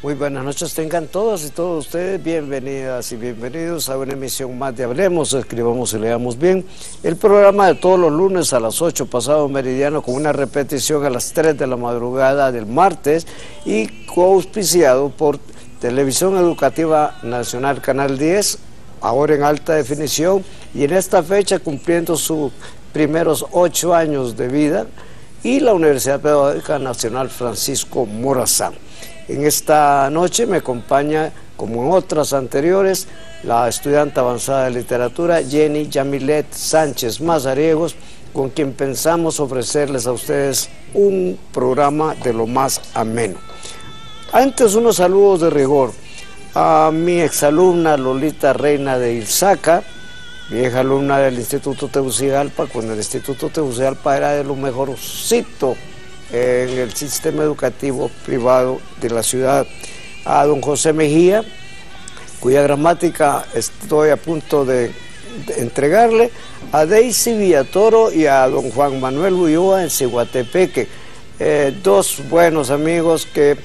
Muy buenas noches, tengan todas y todos ustedes bienvenidas y bienvenidos a una emisión más de Hablemos, Escribamos y Leamos Bien, el programa de todos los lunes a las 8 pasado meridiano con una repetición a las 3 de la madrugada del martes y coauspiciado por Televisión Educativa Nacional Canal 10, ahora en alta definición y en esta fecha cumpliendo sus primeros 8 años de vida, y la Universidad Pedagógica Nacional Francisco Morazán. En esta noche me acompaña, como en otras anteriores, la estudiante avanzada de literatura Jenny Yamilet Sánchez Mazariegos, con quien pensamos ofrecerles a ustedes un programa de lo más ameno. Antes, unos saludos de rigor a mi exalumna Lolita Reina de Ilzaca, vieja alumna del Instituto Tegucigalpa, cuando el Instituto Tegucigalpa era de lo mejorcito en el sistema educativo privado de la ciudad, a don José Mejía, cuya gramática estoy a punto de entregarle, a Daisy Villatoro y a don Juan Manuel Ulloa en Ciguatepeque, dos buenos amigos que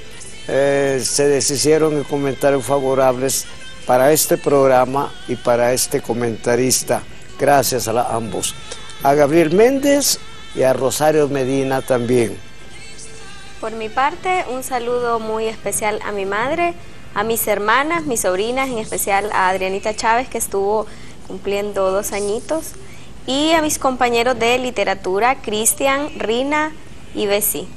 se deshicieron en comentarios favorables para este programa y para este comentarista, gracias a ambos, a Gabriel Méndez y a Rosario Medina también. Por mi parte, un saludo muy especial a mi madre, a mis hermanas, mis sobrinas, en especial a Adrianita Chávez, que estuvo cumpliendo 2 añitos, y a mis compañeros de literatura, Cristian, Rina y Bessie,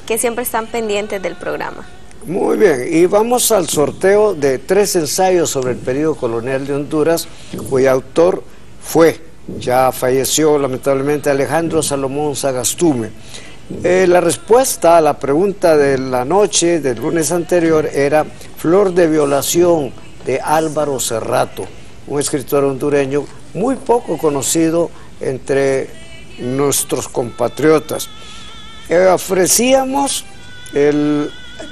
que siempre están pendientes del programa. Muy bien, y vamos al sorteo de 3 ensayos sobre el periodo colonial de Honduras, cuyo autor ya falleció lamentablemente, Alejandro Salomón Sagastume. La respuesta a la pregunta de la noche del lunes anterior era Flor de Violación, de Álvaro Cerrato, un escritor hondureño muy poco conocido entre nuestros compatriotas. Ofrecíamos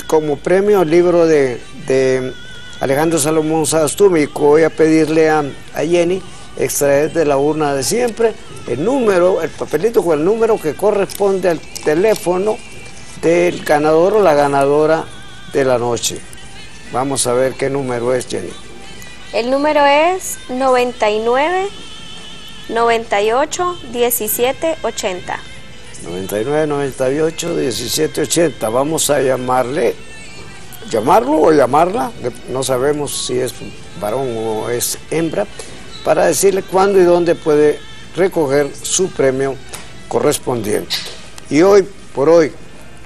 como premio el libro de Alejandro Salomón Sagastume, y voy a pedirle a Jenny extraer de la urna de siempre el número, el papelito con el número que corresponde al teléfono del ganador o la ganadora de la noche. Vamos a ver qué número es, Jenny. El número es 99 98 17 80. 99 98 17 80. Vamos a llamarlo o llamarla, no sabemos si es varón o es hembra, para decirle cuándo y dónde puede recoger su premio correspondiente. Y hoy por hoy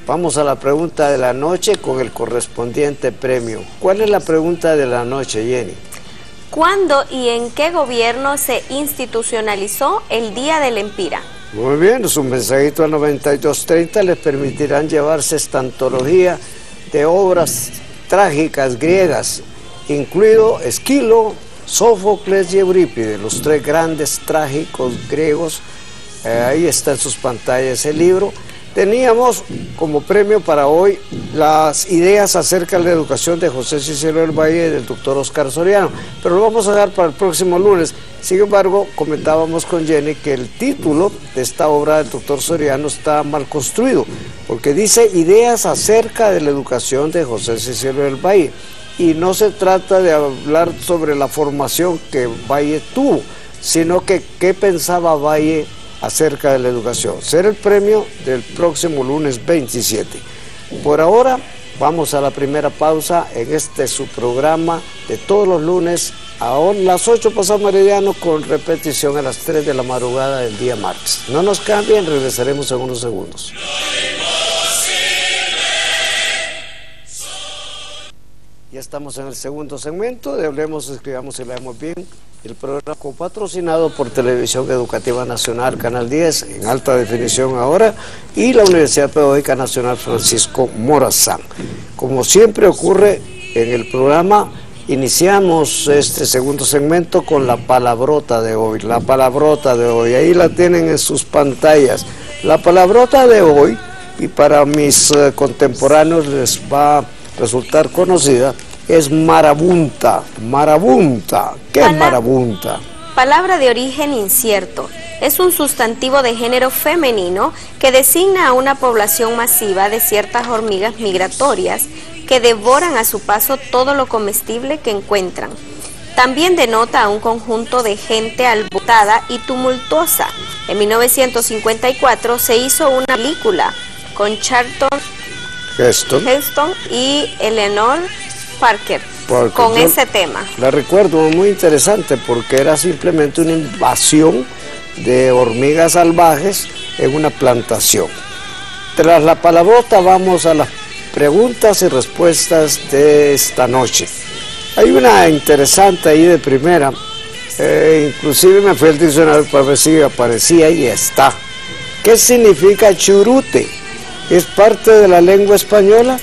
vamos a la pregunta de la noche con el correspondiente premio. ¿Cuál es la pregunta de la noche, Jenny? ¿Cuándo y en qué gobierno se institucionalizó el Día del Empira? Muy bien, su mensajito al 9230 les permitirán llevarse esta antología de obras trágicas griegas, incluido Esquilo, Sófocles y Eurípides, los 3 grandes trágicos griegos. Ahí está en sus pantallas el libro. Teníamos como premio para hoy las ideas acerca de la educación de José Cicero del Valle y del doctor Oscar Soriano, pero lo vamos a dar para el próximo lunes. Sin embargo, comentábamos con Jenny que el título de esta obra del doctor Soriano está mal construido, porque dice ideas acerca de la educación de José Cicero del Valle, y no se trata de hablar sobre la formación que Valle tuvo, sino que qué pensaba Valle acerca de la educación. Será el premio del próximo lunes 27. Por ahora vamos a la primera pausa en su programa de todos los lunes a las 8 pasado meridiano, con repetición a las 3 de la madrugada del día martes. No nos cambien, regresaremos en unos segundos. Ya estamos en el segundo segmento de Hablemos, Escribamos y Leamos Bien, el programa patrocinado por Televisión Educativa Nacional Canal 10, en alta definición ahora, y la Universidad Pedagógica Nacional Francisco Morazán. Como siempre ocurre en el programa, iniciamos este segundo segmento con la palabrota de hoy. La palabrota de hoy, ahí la tienen en sus pantallas. La palabrota de hoy, y para mis contemporáneos les va a resultar conocida, es marabunta. Marabunta, ¿qué es marabunta? Palabra de origen incierto. Es un sustantivo de género femenino que designa a una población masiva de ciertas hormigas migratorias que devoran a su paso todo lo comestible que encuentran. También denota a un conjunto de gente alborotada y tumultuosa. En 1954 se hizo una película con Charlton Heston y Eleanor Parker con ese tema. La recuerdo, muy interesante, porque era simplemente una invasión de hormigas salvajes en una plantación. Tras la palabrota vamos a las preguntas y respuestas de esta noche. Hay una interesante ahí de primera, inclusive me fui al diccionario para ver si aparecía y está. ¿Qué significa churute? ¿Es parte de la lengua española?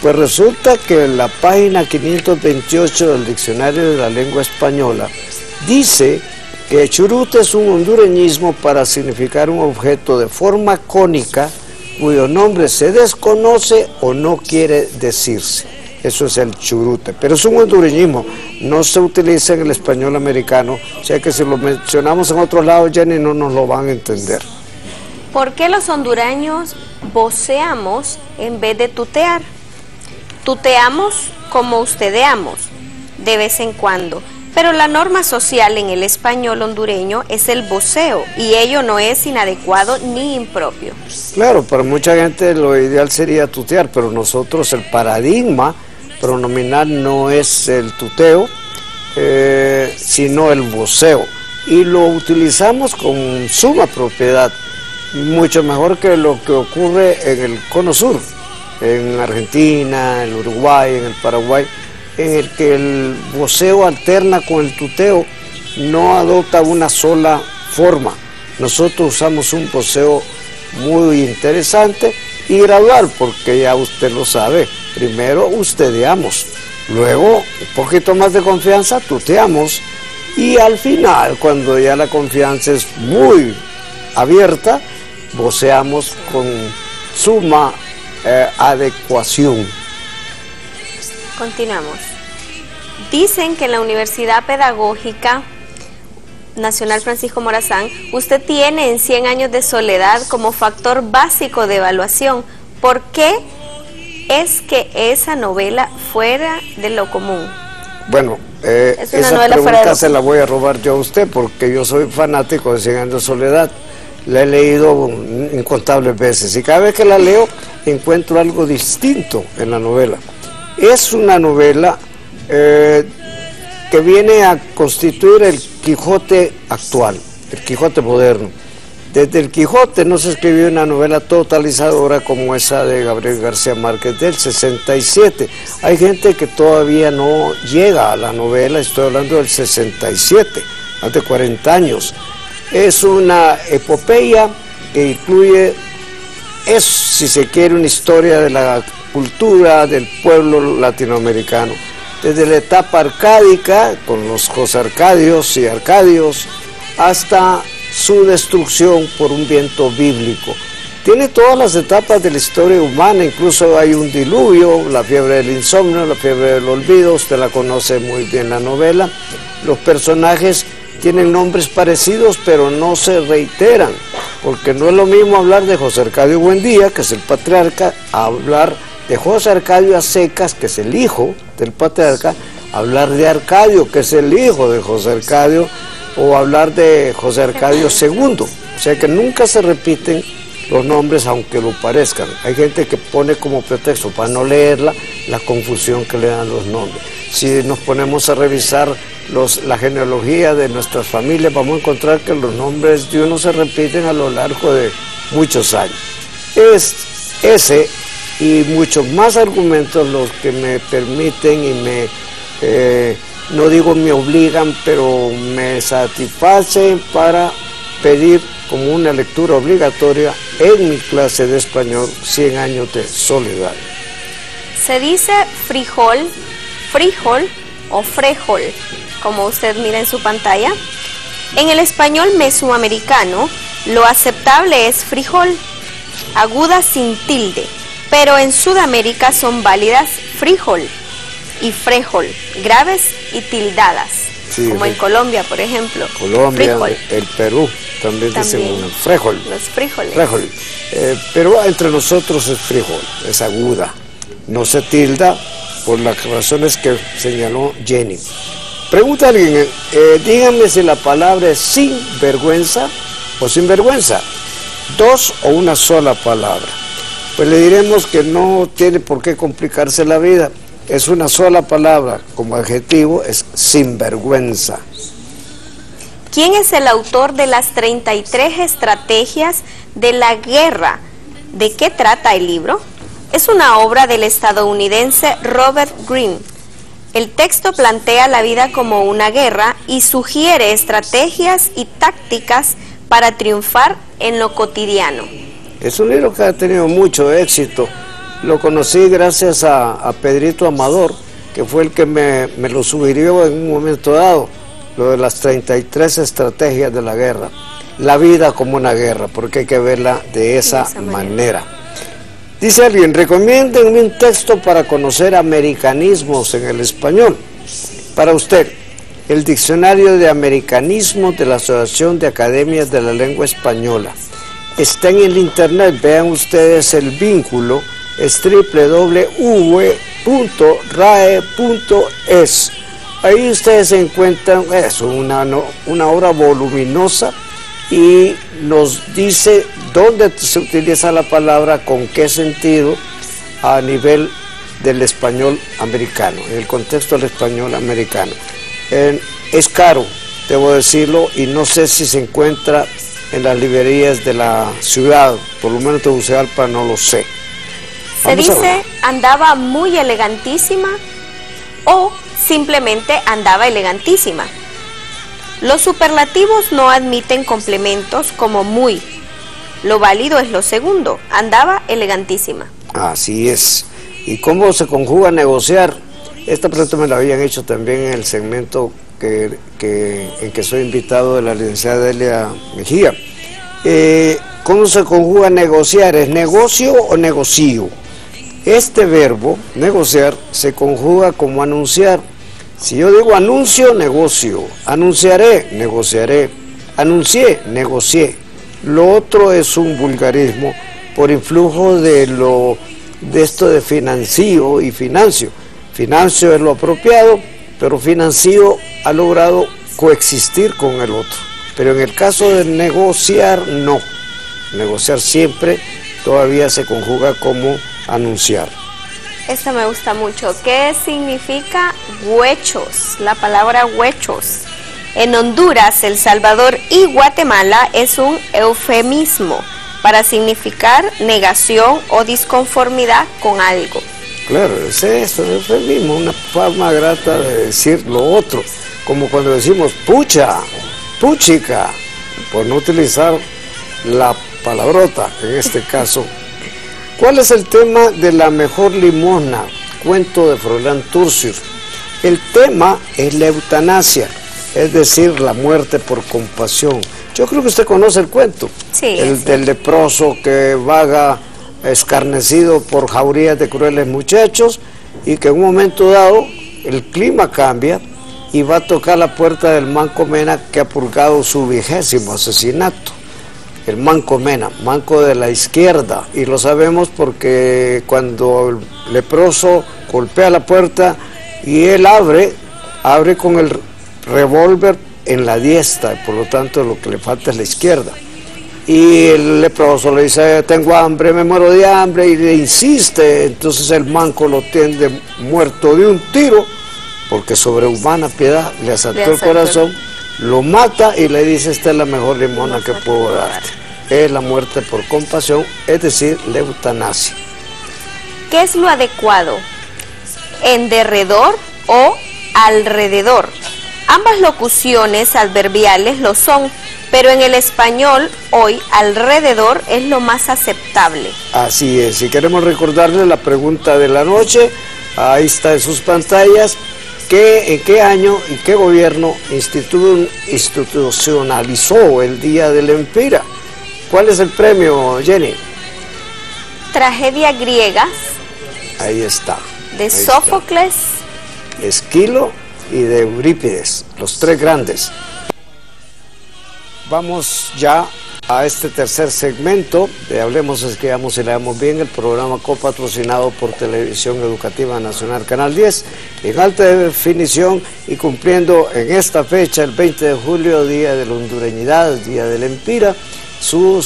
Pues resulta que en la página 528 del diccionario de la lengua española dice que churute es un hondureñismo para significar un objeto de forma cónica cuyo nombre se desconoce o no quiere decirse. Eso es el churute, pero es un hondureñismo, no se utiliza en el español americano, o sea que si lo mencionamos en otros lados, Jenny, no nos lo van a entender. ¿Por qué los hondureños voceamos en vez de tutear? Tuteamos como ustedeamos, de vez en cuando, pero la norma social en el español hondureño es el voceo, y ello no es inadecuado ni impropio. Claro, para mucha gente lo ideal sería tutear, pero nosotros el paradigma pronominal no es el tuteo, sino el voceo, y lo utilizamos con suma propiedad, mucho mejor que lo que ocurre en el Cono Sur, en Argentina, en Uruguay, en el Paraguay, en el que el voceo alterna con el tuteo, no adopta una sola forma. Nosotros usamos un voceo muy interesante y gradual, porque ya usted lo sabe, primero ustedeamos, luego un poquito más de confianza tuteamos, y al final, cuando ya la confianza es muy abierta, voceamos con suma adecuación. Continuamos. Dicen que en la Universidad Pedagógica Nacional Francisco Morazán, usted tiene en 100 años de soledad como factor básico de evaluación. ¿Por qué es que esa novela fuera de lo común? Bueno, esa pregunta se la voy a robar yo a usted, porque yo soy fanático de 100 años de soledad. La he leído incontables veces y cada vez que la leo encuentro algo distinto en la novela. Es una novela que viene a constituir el Quijote actual, el Quijote moderno. Desde el Quijote no se escribió una novela totalizadora como esa de Gabriel García Márquez del 67. Hay gente que todavía no llega a la novela, estoy hablando del 67, hace 40 años. Es una epopeya que incluye, es, si se quiere, una historia de la cultura del pueblo latinoamericano, desde la etapa arcádica, con los José Arcadios y Arcadios, hasta su destrucción por un viento bíblico. Tiene todas las etapas de la historia humana, incluso hay un diluvio, la fiebre del insomnio, la fiebre del olvido, usted la conoce muy bien la novela. Los personajes tienen nombres parecidos, pero no se reiteran, porque no es lo mismo hablar de José Arcadio Buendía, que es el patriarca, a hablar de José Arcadio Acecas, que es el hijo del patriarca, hablar de Arcadio, que es el hijo de José Arcadio, o hablar de José Arcadio II. O sea que nunca se repiten los nombres, aunque lo parezcan. Hay gente que pone como pretexto para no leerla la confusión que le dan los nombres. Si nos ponemos a revisar la genealogía de nuestras familias, vamos a encontrar que los nombres de uno se repiten a lo largo de muchos años. Es ese y muchos más argumentos los que me permiten y me, no digo me obligan, pero me satisfacen para pedir como una lectura obligatoria en mi clase de español 100 años de soledad. Se dice frijol o frejol, como usted mira en su pantalla. En el español mesoamericano, lo aceptable es frijol, aguda sin tilde, pero en Sudamérica son válidas frijol y frejol, graves y tildadas, sí, como en Colombia, por ejemplo. Colombia, el Perú también dicen frejol. Los frijoles. Frejol. Pero entre nosotros es frijol, es aguda. no se tilda por las razones que señaló Jenny. Pregunta a alguien, díganme si la palabra es sinvergüenza o sinvergüenza, dos o una sola palabra. Pues le diremos que no tiene por qué complicarse la vida, es una sola palabra, como adjetivo es sinvergüenza. ¿Quién es el autor de las 33 estrategias de la guerra? ¿De qué trata el libro? Es una obra del estadounidense Robert Greene. El texto plantea la vida como una guerra y sugiere estrategias y tácticas para triunfar en lo cotidiano. Es un libro que ha tenido mucho éxito. Lo conocí gracias a Pedrito Amador, que fue el que me lo sugirió en un momento dado, lo de las 33 estrategias de la guerra. La vida como una guerra, porque hay que verla de esa manera. Dice alguien, recomiéndenme un texto para conocer americanismos en el español. Para usted, el Diccionario de Americanismos de la Asociación de Academias de la Lengua Española. Está en el internet, vean ustedes el vínculo, es www.rae.es. Ahí ustedes encuentran eso, una obra voluminosa y nos dice dónde se utiliza la palabra, con qué sentido a nivel del español americano, en el contexto del español americano. Es caro, debo decirlo, y no sé si se encuentra en las librerías de la ciudad, por lo menos de Tegucigalpa no lo sé. Se dice andaba muy elegantísima o simplemente andaba elegantísima. Los superlativos no admiten complementos como muy. Lo válido es lo segundo, andaba elegantísima. Así es. ¿Y cómo se conjuga negociar? Esta pregunta me la habían hecho también en el segmento en que soy invitado de la licenciada Delia Mejía. ¿Cómo se conjuga negociar? ¿Es negocio o negocio? Este verbo, negociar, se conjuga como anunciar. Si yo digo anuncio, negocio, anunciaré, negociaré, anuncié, negocié. Lo otro es un vulgarismo por influjo de esto de financio y financio. Financio es lo apropiado, pero financio ha logrado coexistir con el otro. Pero en el caso de negociar, no. Negociar siempre todavía se conjuga como anunciar. Esta me gusta mucho. ¿Qué significa huechos? La palabra huechos. En Honduras, El Salvador y Guatemala es un eufemismo para significar negación o disconformidad con algo. Claro, es eso, es eufemismo, una forma grata de decir lo otro, como cuando decimos pucha, puchica, por no utilizar la palabrota en este caso. ¿Cuál es el tema de la mejor limosna? Cuento de Froilán Turcios. El tema es la eutanasia, es decir, la muerte por compasión. Yo creo que usted conoce el cuento, sí, del leproso que vaga escarnecido por jaurías de crueles muchachos y que en un momento dado el clima cambia y va a tocar la puerta del Manco Mena, que ha purgado su 20º asesinato. El Manco Mena, manco de la izquierda, y lo sabemos porque cuando el leproso golpea la puerta y él abre con el revólver en la diestra, por lo tanto lo que le falta es la izquierda. Y el leproso le dice, tengo hambre, me muero de hambre, y le insiste. Entonces el manco lo tiende muerto de un tiro, porque sobrehumana piedad le asaltó el corazón, lo mata y le dice, esta es la mejor limosna que puedo darte. Es la muerte por compasión, es decir, la eutanasia. ¿Qué es lo adecuado? ¿En derredor o alrededor? Ambas locuciones adverbiales lo son, pero en el español hoy alrededor es lo más aceptable. Así es, si queremos recordarles la pregunta de la noche, ahí está en sus pantallas, ¿en qué año y qué gobierno institucionalizó el Día del Empira? ¿Cuál es el premio, Jenny? Tragedias griegas. Ahí está. De Sófocles, Esquilo y de Eurípides, los tres grandes. Vamos ya a este tercer segmento de Hablemos, Escribamos y Leamos Bien, el programa copatrocinado por Televisión Educativa Nacional Canal 10, en alta definición y cumpliendo en esta fecha, el 20 de julio, Día de la Hondureñidad, Día del Empira, su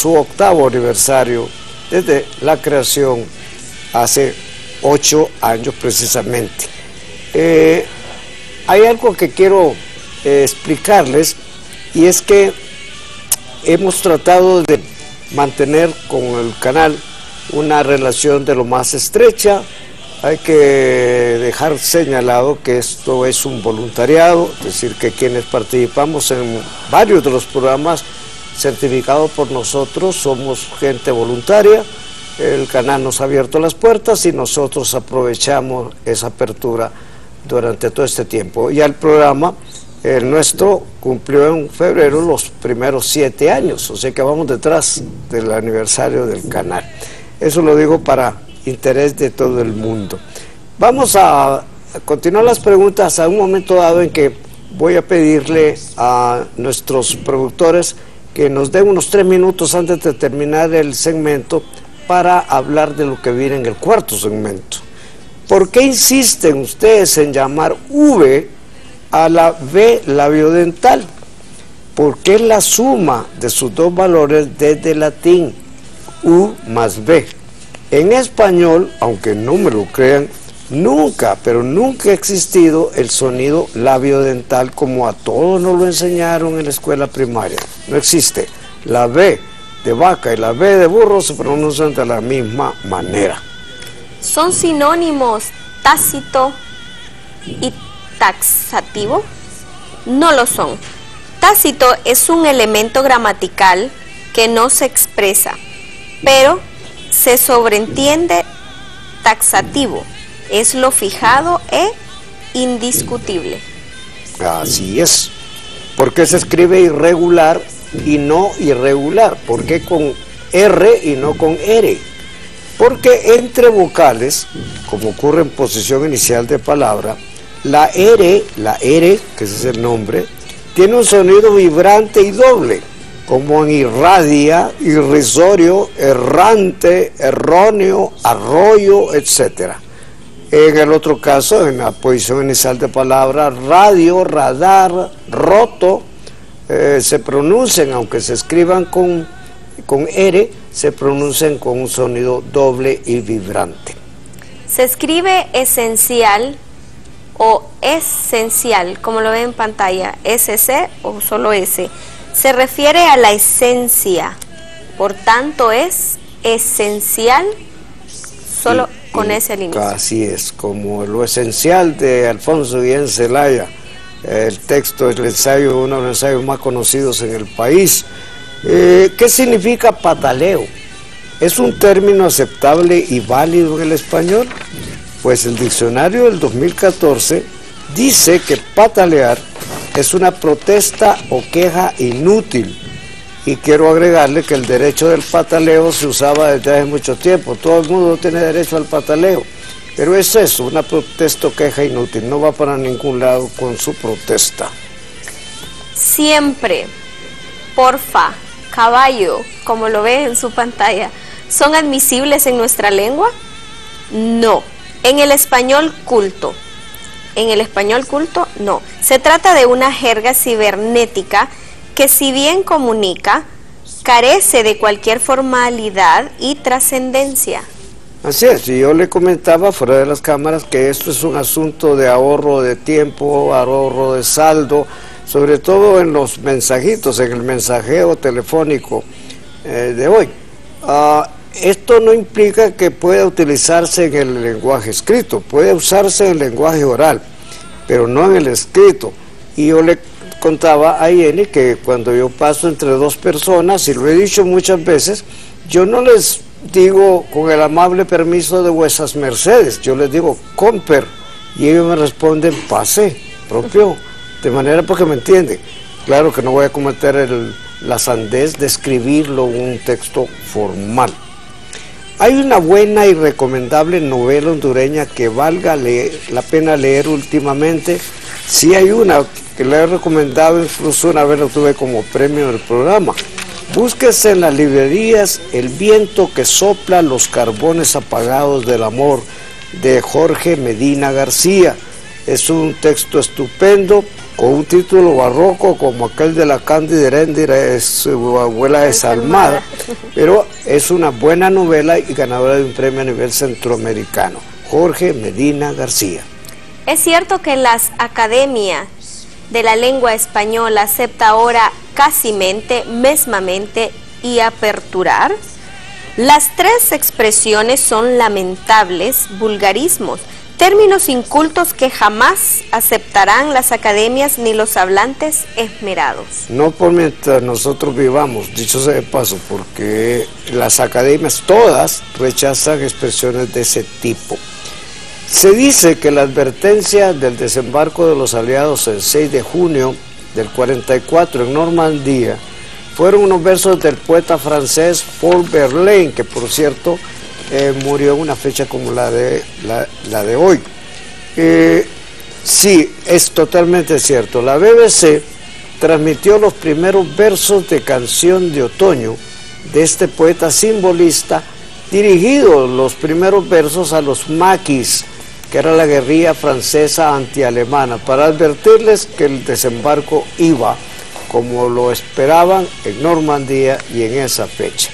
octavo aniversario desde la creación hace 8 años precisamente. Hay algo que quiero explicarles, y es que hemos tratado de mantener con el canal una relación de lo más estrecha. Hay que dejar señalado que esto es un voluntariado, es decir, que quienes participamos en varios de los programas certificados por nosotros somos gente voluntaria. El canal nos ha abierto las puertas y nosotros aprovechamos esa apertura durante todo este tiempo. Y el programa, el nuestro, cumplió en febrero los primeros 7 años, o sea que vamos detrás del aniversario del canal. Eso lo digo para interés de todo el mundo. Vamos a continuar las preguntas a un momento dado en que voy a pedirle a nuestros productores que nos den unos 3 minutos antes de terminar el segmento para hablar de lo que viene en el cuarto segmento. ¿Por qué insisten ustedes en llamar V a la B labiodental? Porque es la suma de sus dos valores desde latín, U más B. En español, aunque no me lo crean, nunca, pero nunca ha existido el sonido labiodental como a todos nos lo enseñaron en la escuela primaria. No existe. La B de vaca y la B de burro se pronuncian de la misma manera. ¿Son sinónimos tácito y taxativo? No lo son. Tácito es un elemento gramatical que no se expresa, pero se sobreentiende. Taxativo es lo fijado e indiscutible. Así es. ¿Por qué se escribe irregular y no irregular? ¿Por qué con R y no con R? Porque entre vocales, como ocurre en posición inicial de palabra, la R, que ese es el nombre, tiene un sonido vibrante y doble, como en irradia, irrisorio, errante, erróneo, arroyo, etc. En el otro caso, en la posición inicial de palabra, radio, radar, roto, se pronuncian, aunque se escriban con R, se pronuncian con un sonido doble y vibrante. Se escribe esencial o esencial, como lo ven en pantalla, SC o solo S. Se refiere a la esencia, por tanto es esencial solo con ese al inicio. Así es, como lo esencial de Alfonso Guillén Zelaya. El texto es el ensayo, uno de los ensayos más conocidos en el país. ¿Qué significa pataleo? ¿Es un término aceptable y válido en el español? Pues el diccionario del 2014 dice que patalear es una protesta o queja inútil. Y quiero agregarle que el derecho del pataleo se usaba desde hace mucho tiempo. Todo el mundo tiene derecho al pataleo. Pero es eso, una protesta o queja inútil. No va para ningún lado con su protesta. Siempre, porfa, caballo, como lo ve en su pantalla, ¿son admisibles en nuestra lengua? No. En el español culto. En el español culto, no. Se trata de una jerga cibernética que, si bien comunica, carece de cualquier formalidad y trascendencia. Así es, y yo le comentaba fuera de las cámaras que esto es un asunto de ahorro de tiempo, ahorro de saldo, sobre todo en los mensajitos, en el mensajeo telefónico de hoy. Esto no implica que pueda utilizarse en el lenguaje escrito, puede usarse en el lenguaje oral, pero no en el escrito. Y yo le contaba a Jenny que cuando yo paso entre dos personas, y lo he dicho muchas veces, yo no les digo con el amable permiso de vuesas mercedes, yo les digo comper, y ellos me responden pase, propio, de manera porque me entienden. Claro que no voy a cometer la sandez de escribirlo en un texto formal. Hay una buena y recomendable novela hondureña que valga la pena leer últimamente. Sí hay una que le he recomendado, incluso una vez lo tuve como premio del programa. Búsquese en las librerías El viento que sopla los carbones apagados del amor, de Jorge Medina García. Es un texto estupendo, con un título barroco como aquel de la Cándida Heréndira, es su abuela desalmada, pero es una buena novela y ganadora de un premio a nivel centroamericano. Jorge Medina García. Es cierto que las academias de la lengua española acepta ahora casimente, mesmamente y aperturar. Las tres expresiones son lamentables vulgarismos, términos incultos que jamás aceptarán las academias ni los hablantes esmerados. No por mientras nosotros vivamos, dicho sea de paso, porque las academias todas rechazan expresiones de ese tipo. Se dice que la advertencia del desembarco de los aliados el 6 de junio del 44 en Normandía fueron unos versos del poeta francés Paul Verlaine, que por cierto murió en una fecha como la de hoy. Sí, es totalmente cierto. La BBC transmitió los primeros versos de Canción de Otoño de este poeta simbolista, dirigidos los primeros versos a los maquis, que era la guerrilla francesa antialemana, para advertirles que el desembarco iba como lo esperaban en Normandía y en esa fecha.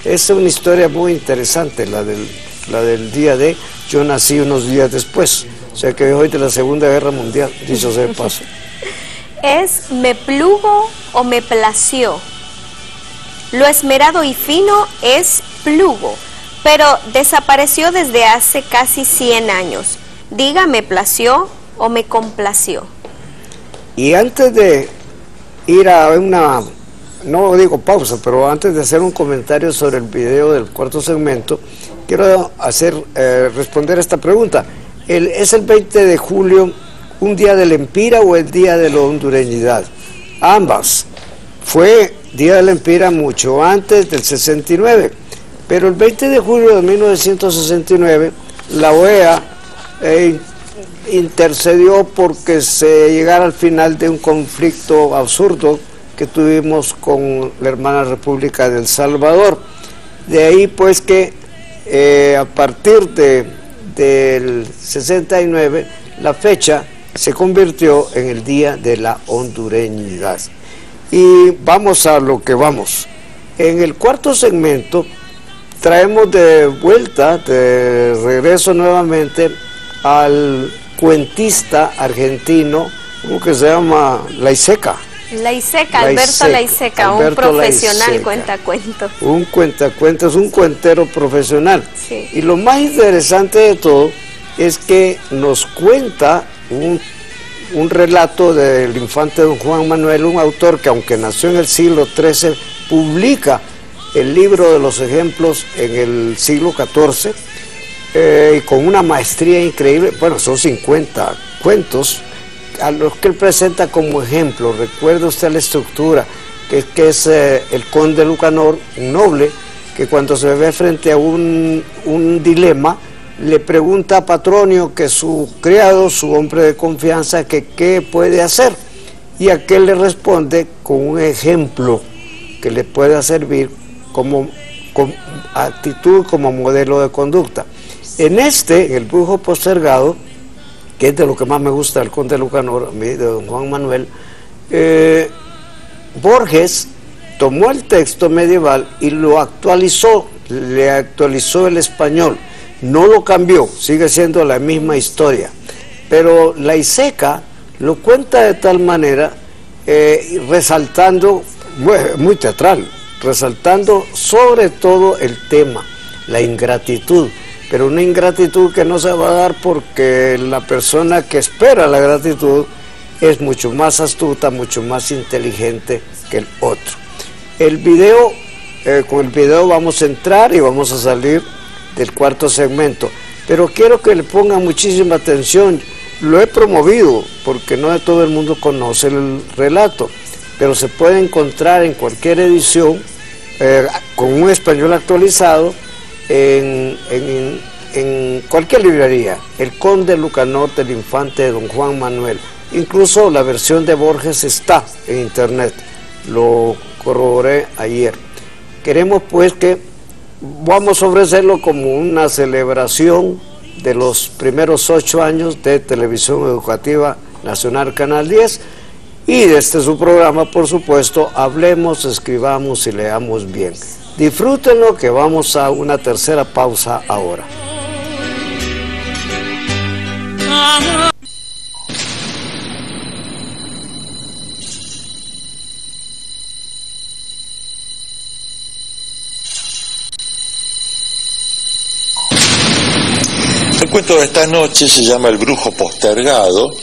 Es una historia muy interesante, la del día de, yo nací unos días después, o sea que hoy de la Segunda Guerra Mundial, dicho sea de paso. Es me plugo o me plació. Lo esmerado y fino es plugo, pero desapareció desde hace casi 100 años. Diga, me plació o me complació. Y antes de ir a una, no digo pausa, pero antes de hacer un comentario sobre el video del cuarto segmento, quiero responder esta pregunta. ¿Es el 20 de julio un día del Empira o el día de la hondureñidad? Ambas. Fue día del Empira mucho antes del 69. Pero el 20 de julio de 1969, la OEA intercedió porque se llegara al final de un conflicto absurdo que tuvimos con la hermana República de El Salvador. De ahí pues que a partir del 69, la fecha se convirtió en el Día de la Hondureñidad. Y vamos a lo que vamos. En el cuarto segmento traemos de vuelta, de regreso nuevamente, al cuentista argentino, ¿cómo que se llama? Laiseca. Alberto Laiseca, un profesional cuentacuentos. Un cuentacuentos, un cuentero profesional. Sí. Y lo más interesante de todo es que nos cuenta un relato del infante don Juan Manuel, un autor que aunque nació en el siglo XIII, publica el libro de los ejemplos en el siglo XIV, y con una maestría increíble. Bueno, son 50 cuentos a los que él presenta como ejemplo. Recuerda usted la estructura, que es el conde Lucanor, un noble, que cuando se ve frente a un dilema, le pregunta a Patronio, que es su criado, su hombre de confianza, que qué puede hacer, y aquel le responde con un ejemplo que le pueda servir como actitud, como modelo de conducta. En el brujo postergado, que es de lo que más me gusta del conde Lucanor, de don Juan Manuel, Borges tomó el texto medieval y lo actualizó, le actualizó el español, no lo cambió, sigue siendo la misma historia, pero Laiseca lo cuenta de tal manera, resaltando, muy teatral, resaltando sobre todo el tema, la ingratitud, pero una ingratitud que no se va a dar porque la persona que espera la gratitud es mucho más astuta, mucho más inteligente que el otro. El video, con el video vamos a entrar y vamos a salir del cuarto segmento, pero quiero que le pongan muchísima atención. Lo he promovido porque no de todo el mundo conoce el relato, pero se puede encontrar en cualquier edición con un español actualizado en cualquier librería. El conde Lucanor del infante de don Juan Manuel. Incluso la versión de Borges está en internet. Lo corroboré ayer. Queremos pues que vamos a ofrecerlo como una celebración de los primeros 8 años de Televisión Educativa Nacional Canal 10 y desde su programa, por supuesto, hablemos, escribamos y leamos bien. Disfrútenlo, que vamos a una tercera pausa ahora. El cuento de esta noche se llama El brujo postergado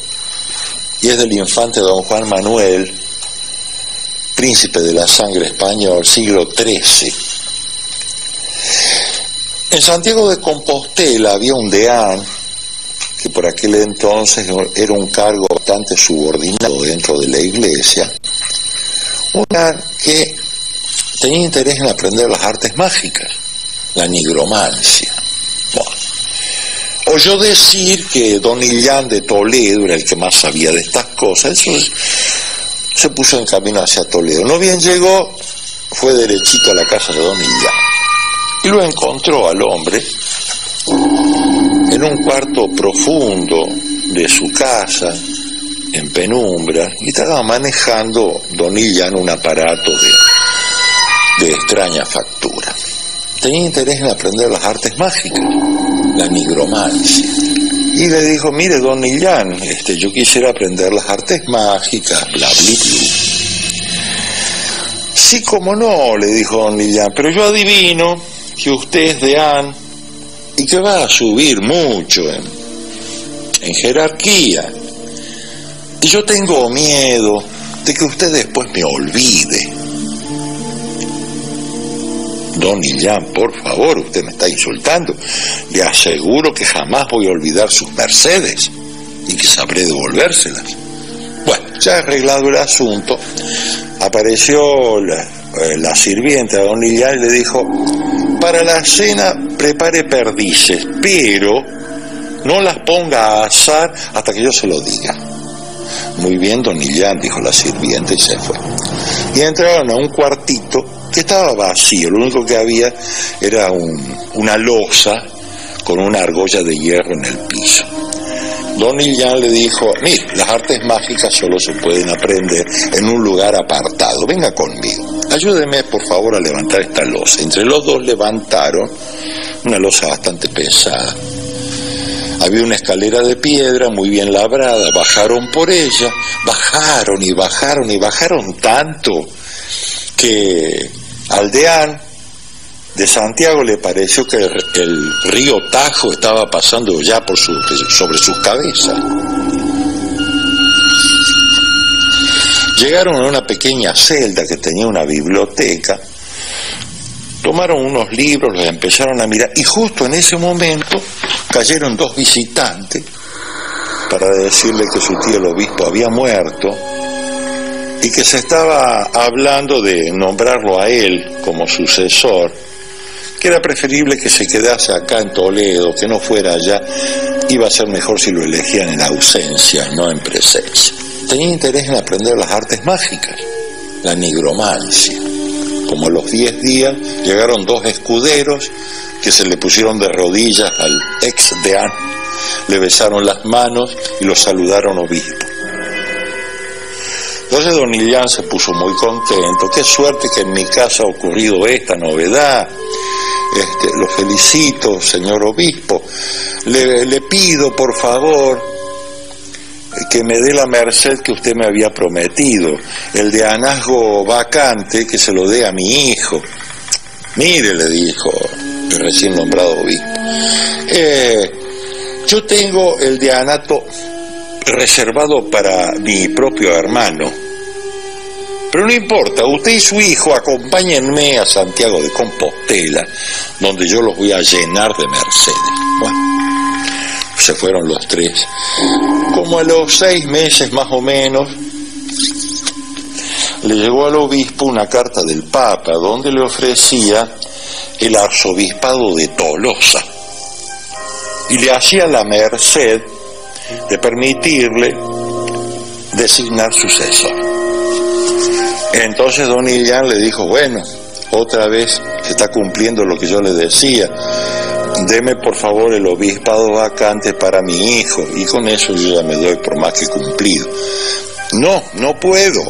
y es del infante don Juan Manuel, príncipe de la sangre español, siglo XIII. En Santiago de Compostela había un deán que por aquel entonces era un cargo bastante subordinado dentro de la iglesia, un deán que tenía interés en aprender las artes mágicas, la nigromancia. Oyó decir que don Illán de Toledo era el que más sabía de estas cosas, eso se puso en camino hacia Toledo. No bien llegó, fue derechito a la casa de don Illán y lo encontró al hombre en un cuarto profundo de su casa, en penumbra, y estaba manejando don Illán un aparato de extraña factura. Tenía interés en aprender las artes mágicas, la nigromancia. Y le dijo, mire, don Illán, yo quisiera aprender las artes mágicas, bla, bla, bla. Sí, como no, le dijo don Illán, pero yo adivino que usted es deán y que va a subir mucho en jerarquía. Y yo tengo miedo de que usted después me olvide. Don Illán, por favor, usted me está insultando. Le aseguro que jamás voy a olvidar sus mercedes y que sabré devolvérselas. Bueno, ya arreglado el asunto, apareció la sirvienta de don Illán y le dijo, para la cena prepare perdices, pero no las ponga a asar hasta que yo se lo diga. Muy bien, don Illán, dijo la sirvienta y se fue. Y entraron a un cuartito que estaba vacío, lo único que había era una losa con una argolla de hierro en el piso. Don Illán le dijo, mire, las artes mágicas solo se pueden aprender en un lugar apartado, venga conmigo, ayúdeme por favor a levantar esta losa. Entre los dos levantaron una losa bastante pesada. Había una escalera de piedra muy bien labrada, bajaron por ella, bajaron y bajaron y bajaron tanto que al deán de Santiago le pareció que el río Tajo estaba pasando ya sobre sus cabezas. Llegaron a una pequeña celda que tenía una biblioteca, tomaron unos libros, los empezaron a mirar, y justo en ese momento cayeron 2 visitantes para decirle que su tío el obispo había muerto y que se estaba hablando de nombrarlo a él como sucesor, que era preferible que se quedase acá en Toledo, que no fuera allá, iba a ser mejor si lo elegían en ausencia, no en presencia. Tenía interés en aprender las artes mágicas, la nigromancia. Como a los 10 días llegaron 2 escuderos que se le pusieron de rodillas al ex deán, le besaron las manos y lo saludaron obispo. Entonces don Illán se puso muy contento. Qué suerte que en mi casa ha ocurrido esta novedad. Lo felicito, señor obispo. Le pido, por favor, que me dé la merced que usted me había prometido, el deanazgo vacante, que se lo dé a mi hijo. Mire, le dijo el recién nombrado obispo, yo tengo el deanato reservado para mi propio hermano, pero no importa, usted y su hijo acompáñenme a Santiago de Compostela, donde yo los voy a llenar de mercedes. Bueno, se fueron los 3. Como a los 6 meses más o menos, le llegó al obispo una carta del Papa donde le ofrecía el arzobispado de Tolosa y le hacía la merced de permitirle designar sucesor. Entonces don Illán le dijo, bueno, otra vez se está cumpliendo lo que yo le decía, deme por favor el obispado vacante para mi hijo, y con eso yo ya me doy por más que cumplido. No, no puedo,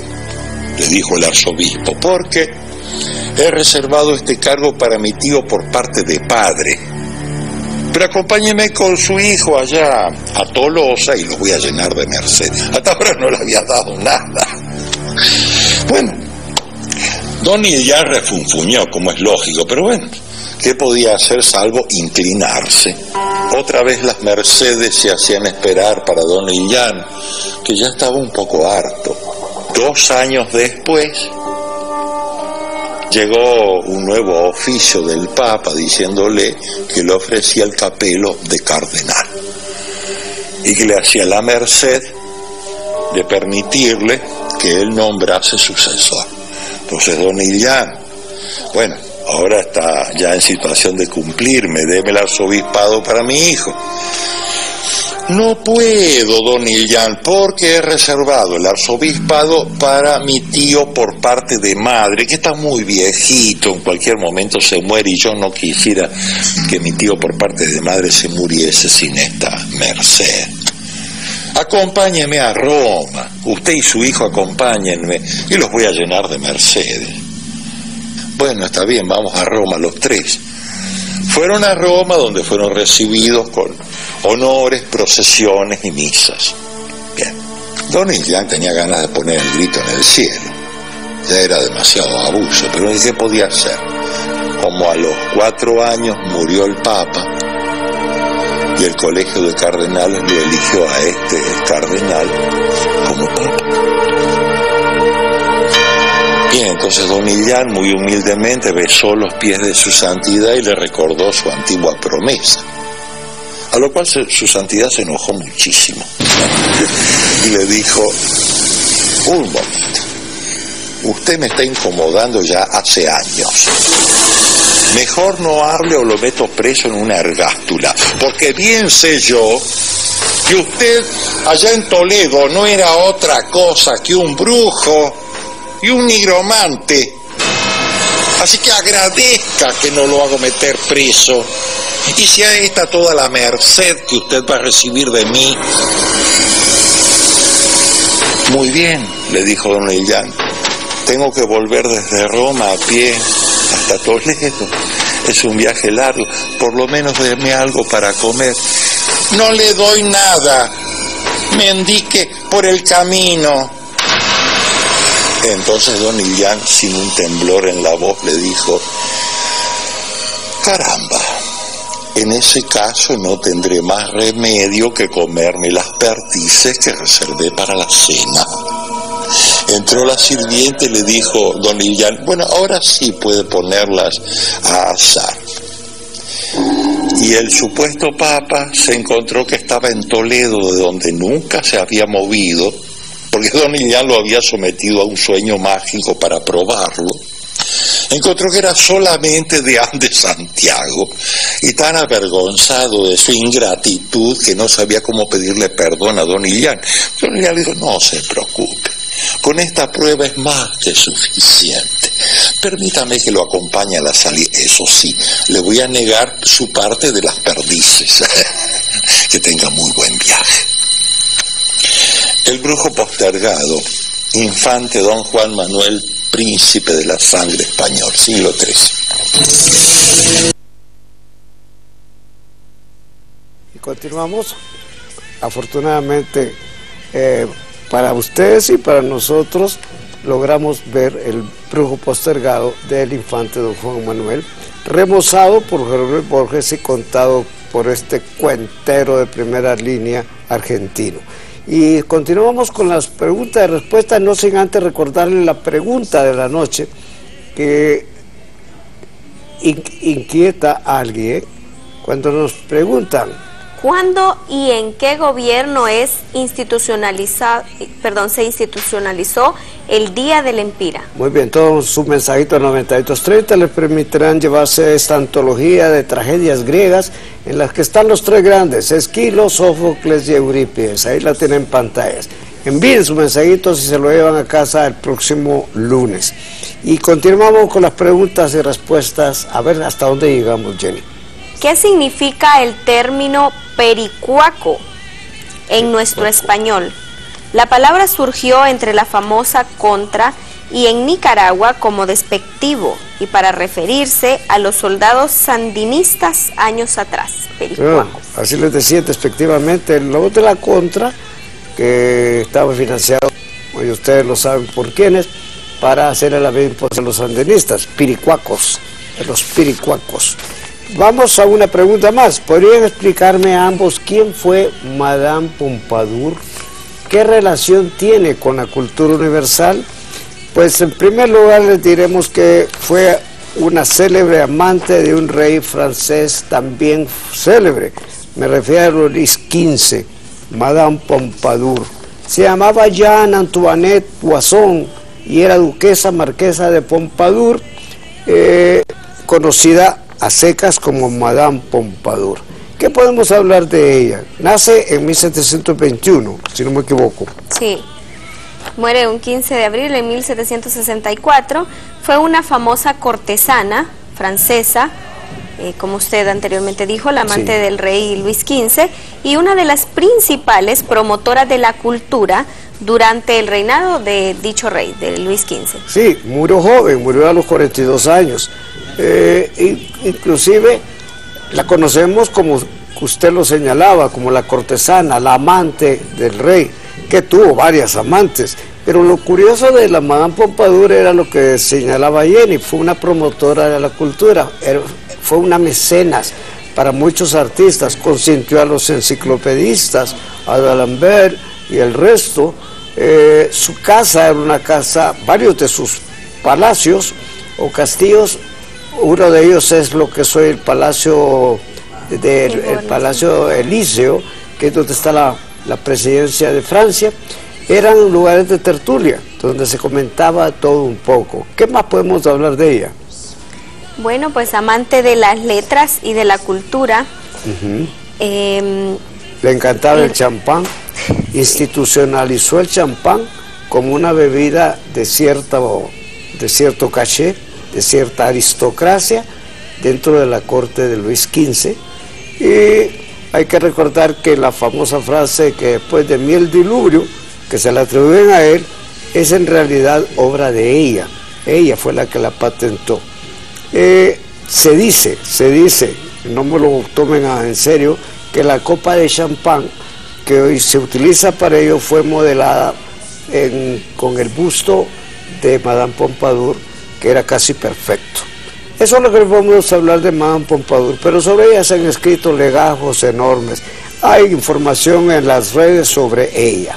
le dijo el arzobispo, porque he reservado este cargo para mi tío por parte de padre. Pero acompáñeme con su hijo allá a Tolosa y lo voy a llenar de merced. Hasta ahora no le había dado nada. Bueno, don Illán refunfuñó, como es lógico, pero bueno, ¿qué podía hacer salvo inclinarse? Otra vez las mercedes se hacían esperar para don Illán, que ya estaba un poco harto. 2 años después, llegó un nuevo oficio del Papa diciéndole que le ofrecía el capelo de cardenal y que le hacía la merced de permitirle que él nombrase sucesor. Entonces don Illán, bueno, ahora está ya en situación de cumplirme, deme el arzobispado para mi hijo. No puedo, don Illán, porque he reservado el arzobispado para mi tío por parte de madre, que está muy viejito, en cualquier momento se muere, y yo no quisiera que mi tío por parte de madre se muriese sin esta merced. Acompáñeme a Roma, usted y su hijo acompáñenme, y los voy a llenar de mercedes. Bueno, está bien, vamos a Roma los 3. Fueron a Roma, donde fueron recibidos con honores, procesiones y misas. Bien, don Illán tenía ganas de poner el grito en el cielo. Ya era demasiado abuso, pero ¿qué podía hacer? Como a los 4 años murió el Papa, y el colegio de cardenales lo eligió a este cardenal como Papa. Bien, entonces don Illán muy humildemente besó los pies de su santidad y le recordó su antigua promesa. A lo cual su santidad se enojó muchísimo y le dijo, un momento, usted me está incomodando ya hace años. Mejor no hable o lo meto preso en una ergástula, porque bien sé yo que usted allá en Toledo no era otra cosa que un brujo y un nigromante. Así que agradezca que no lo hago meter preso. Y sea esta toda la merced que usted va a recibir de mí. Muy bien, le dijo don Illán. Tengo que volver desde Roma a pie hasta Toledo. Es un viaje largo. Por lo menos déme algo para comer. No le doy nada. Mendique por el camino. Entonces don Illán, sin un temblor en la voz, le dijo, caramba, en ese caso no tendré más remedio que comerme las perdices que reservé para la cena. Entró la sirviente y le dijo don Illán, bueno, ahora sí puede ponerlas a asar. Y el supuesto Papa se encontró que estaba en Toledo, de donde nunca se había movido, porque don Illán lo había sometido a un sueño mágico para probarlo. Encontró que era solamente de Andes Santiago, y tan avergonzado de su ingratitud que no sabía cómo pedirle perdón a don Illán. Don Illán le dijo, no se preocupe, con esta prueba es más que suficiente. Permítame que lo acompañe a la salida. Eso sí, le voy a negar su parte de las perdices. Que tenga muy buen viaje. El brujo postergado, infante don Juan Manuel, príncipe de la sangre español, siglo XIII. Y continuamos. Afortunadamente, para ustedes y para nosotros, logramos ver el brujo postergado del infante don Juan Manuel, remozado por Gabriel Borges y contado por este cuentero de primera línea argentino. Y continuamos con las preguntas y respuestas, no sin antes recordarle la pregunta de la noche que inquieta a alguien cuando nos preguntan ¿cuándo y en qué gobierno se institucionalizó el Día del Empira? Muy bien, todos sus mensajitos al 9230 les permitirán llevarse esta antología de tragedias griegas en las que están los 3 grandes, Esquilo, Sófocles y Eurípides. Ahí la tienen en pantallas. envíen sus mensajitos y se lo llevan a casa el próximo lunes. Y continuamos con las preguntas y respuestas. A ver hasta dónde llegamos, Jenny. ¿Qué significa el término pericuaco en nuestro español? La palabra surgió entre la famosa contra y en Nicaragua como despectivo y para referirse a los soldados sandinistas años atrás, pericuacos. Así les decía despectivamente, lo de la contra, que estaba financiado, y ustedes lo saben por quiénes, para hacer la vida imposible a los sandinistas, piricuacos, los piricuacos. Vamos a una pregunta más. ¿Podrían explicarme a ambos quién fue Madame Pompadour? ¿Qué relación tiene con la cultura universal? Pues en primer lugar les diremos que fue una célebre amante de un rey francés también célebre. Me refiero a Luis XV, Madame Pompadour. Se llamaba Jeanne Antoinette Poisson y era duquesa marquesa de Pompadour, conocida a secas como Madame Pompadour. ¿Qué podemos hablar de ella? Nace en 1721, si no me equivoco. Sí. Muere un 15 de abril de 1764, fue una famosa cortesana francesa, como usted anteriormente dijo, la amante del rey Luis XV, y una de las principales promotoras de la cultura durante el reinado de dicho rey, de Luis XV. Sí, murió joven, murió a los 42 años, inclusive la conocemos como usted lo señalaba, como la cortesana, la amante del rey, que tuvo varias amantes, pero lo curioso de la Madame Pompadour era lo que señalaba Jenny, fue una promotora de la cultura, fue una mecenas para muchos artistas, consintió a los enciclopedistas, a D'Alembert y el resto. Su casa era una casa, varios de sus palacios o castillos, uno de ellos es lo que soy el Palacio el Palacio Elíseo, que es donde está la presidencia de Francia. Eran lugares de tertulia, donde se comentaba todo un poco. ¿Qué más podemos hablar de ella? Bueno, pues amante de las letras y de la cultura. Le encantaba el champán, institucionalizó el champán como una bebida de cierto caché, de cierta aristocracia, dentro de la corte de Luis XV. Y hay que recordar que la famosa frase que después de mí el diluvio, que se la atribuyen a él, es en realidad obra de ella. Ella fue la que la patentó. Se dice, no me lo tomen en serio, que la copa de champán que hoy se utiliza para ello fue modelada con el busto de Madame Pompadour, que era casi perfecto. Eso es lo que podemos hablar de Madame Pompadour, pero sobre ella se han escrito legajos enormes. Hay información en las redes sobre ella.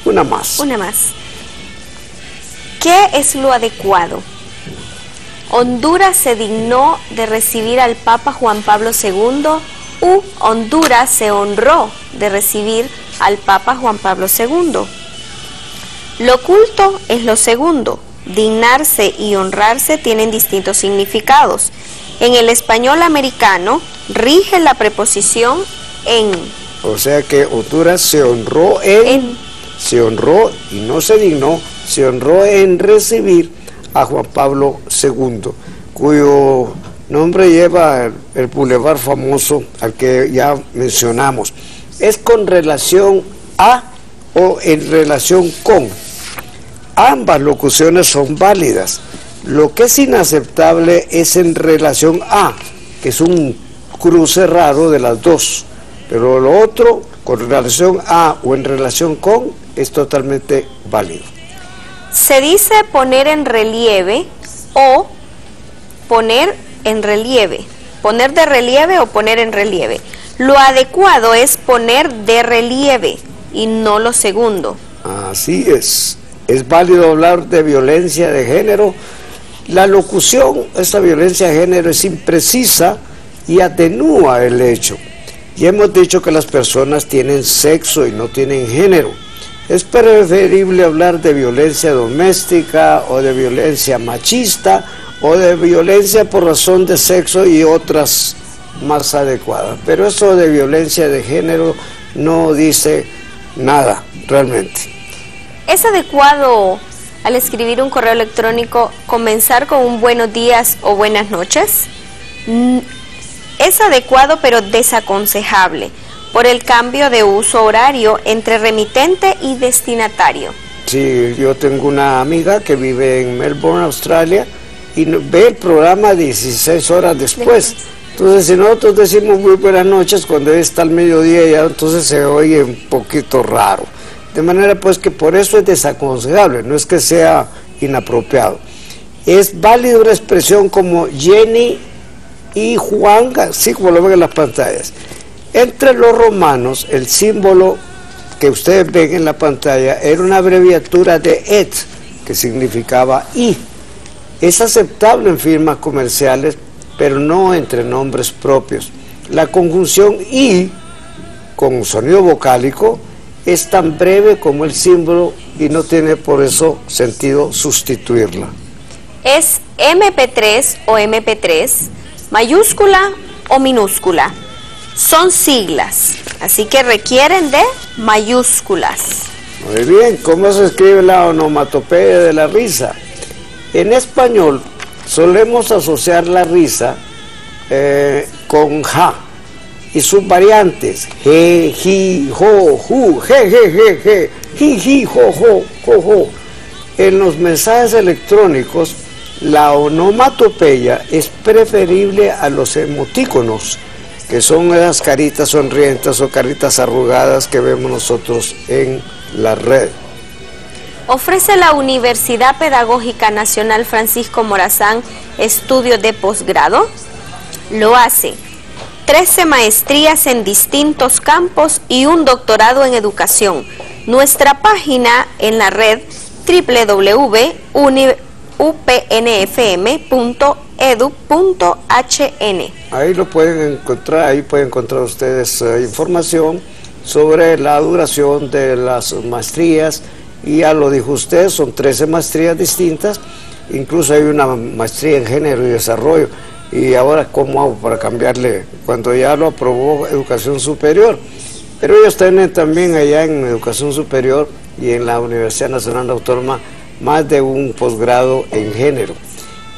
Una más. Una más. ¿Qué es lo adecuado? ¿Honduras se dignó de recibir al Papa Juan Pablo II u Honduras se honró de recibir al Papa Juan Pablo II? Lo oculto es lo segundo. Dignarse y honrarse tienen distintos significados. En el español americano rige la preposición en. O sea que Honduras se honró se honró y no se dignó, se honró en recibir a Juan Pablo II, cuyo nombre lleva el bulevar famoso al que ya mencionamos. ¿Es con relación a o en relación con? Ambas locuciones son válidas. Lo que es inaceptable es en relación a, que es un cruce raro de las dos, pero lo otro, con relación a o en relación con, es totalmente válido. Se dice poner en relieve o poner en relieve, poner de relieve o poner en relieve. Lo adecuado es poner de relieve y no lo segundo. Así es. Es válido hablar de violencia de género. La locución, esta violencia de género, es imprecisa y atenúa el hecho. Y hemos dicho que las personas tienen sexo y no tienen género. Es preferible hablar de violencia doméstica o de violencia machista o de violencia por razón de sexo y otras más adecuadas. Pero eso de violencia de género no dice nada realmente. ¿Es adecuado al escribir un correo electrónico comenzar con un buenos días o buenas noches? Es adecuado pero desaconsejable por el cambio de uso horario entre remitente y destinatario. Sí, yo tengo una amiga que vive en Melbourne, Australia, y ve el programa 16 horas después. Entonces, si nosotros decimos muy buenas noches, cuando está al mediodía ya, entonces se oye un poquito raro. De manera pues que por eso es desaconsejable, no es que sea inapropiado. Es válido una expresión como Jenny y Juan, así como lo ven en las pantallas. Entre los romanos, el símbolo que ustedes ven en la pantalla era una abreviatura de et, que significaba y. Es aceptable en firmas comerciales, pero no entre nombres propios. La conjunción y, con sonido vocálico, es tan breve como el símbolo y no tiene por eso sentido sustituirla. ¿Es MP3 o MP3, mayúscula o minúscula? Son siglas, así que requieren de mayúsculas. Muy bien, ¿cómo se escribe la onomatopeya de la risa? En español solemos asociar la risa con ja y sus variantes, je, ji, jo, ju, je, ji, ji, jo, jo. En los mensajes electrónicos, la onomatopeya es preferible a los emotíconos, que son esas caritas sonrientes o caritas arrugadas que vemos nosotros en la red. ¿Ofrece la Universidad Pedagógica Nacional Francisco Morazán estudios de posgrado? Lo hace. 13 maestrías en distintos campos y un doctorado en educación. Nuestra página en la red www.upnfm.edu.hn. Ahí lo pueden encontrar, ahí pueden encontrar ustedes información sobre la duración de las maestrías. Y ya lo dijo usted, son 13 maestrías distintas, incluso hay una maestría en género y desarrollo. Y ahora, ¿cómo hago para cambiarle? Cuando ya lo aprobó Educación Superior. Pero ellos tienen también allá en Educación Superior y en la Universidad Nacional Autónoma más de un posgrado en género.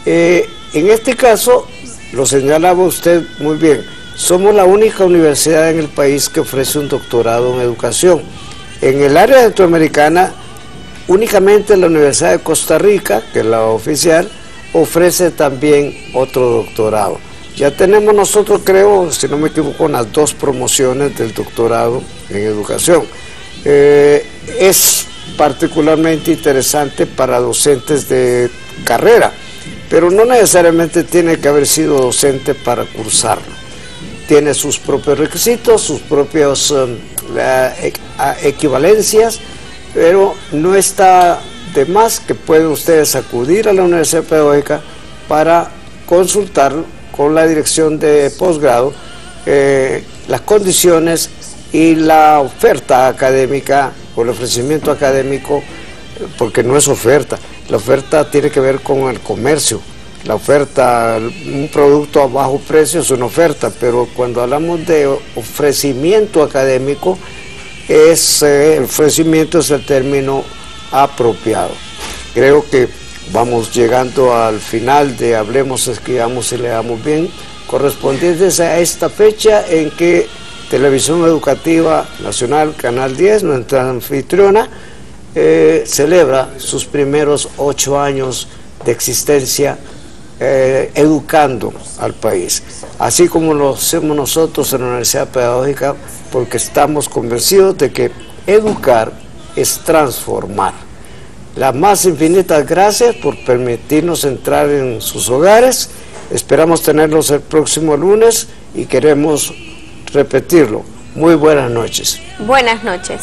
En este caso, lo señalaba usted muy bien, somos la única universidad en el país que ofrece un doctorado en educación. En el área centroamericana, únicamente la Universidad de Costa Rica, que es la oficial, ofrece también otro doctorado. Ya tenemos nosotros, creo, si no me equivoco, unas 2 promociones del doctorado en educación. Es particularmente interesante para docentes de carrera, pero no necesariamente tiene que haber sido docente para cursarlo. Tiene sus propios requisitos, sus propias equivalencias, pero no está de más que pueden ustedes acudir a la Universidad Pedagógica para consultar con la dirección de posgrado las condiciones y la oferta académica o el ofrecimiento académico, porque no es oferta, la oferta tiene que ver con el comercio. La oferta, un producto a bajo precio es una oferta, pero cuando hablamos de ofrecimiento académico, ofrecimiento es el término apropiado. Creo que vamos llegando al final de Hablemos, Escribamos y Leamos Bien, correspondientes a esta fecha en que Televisión Educativa Nacional, Canal 10, nuestra anfitriona, celebra sus primeros 8 años de existencia educando al país, así como lo hacemos nosotros en la Universidad Pedagógica, porque estamos convencidos de que educar es transformar. Las más infinitas gracias por permitirnos entrar en sus hogares. Esperamos tenerlos el próximo lunes y queremos repetirlo. Muy buenas noches. Buenas noches.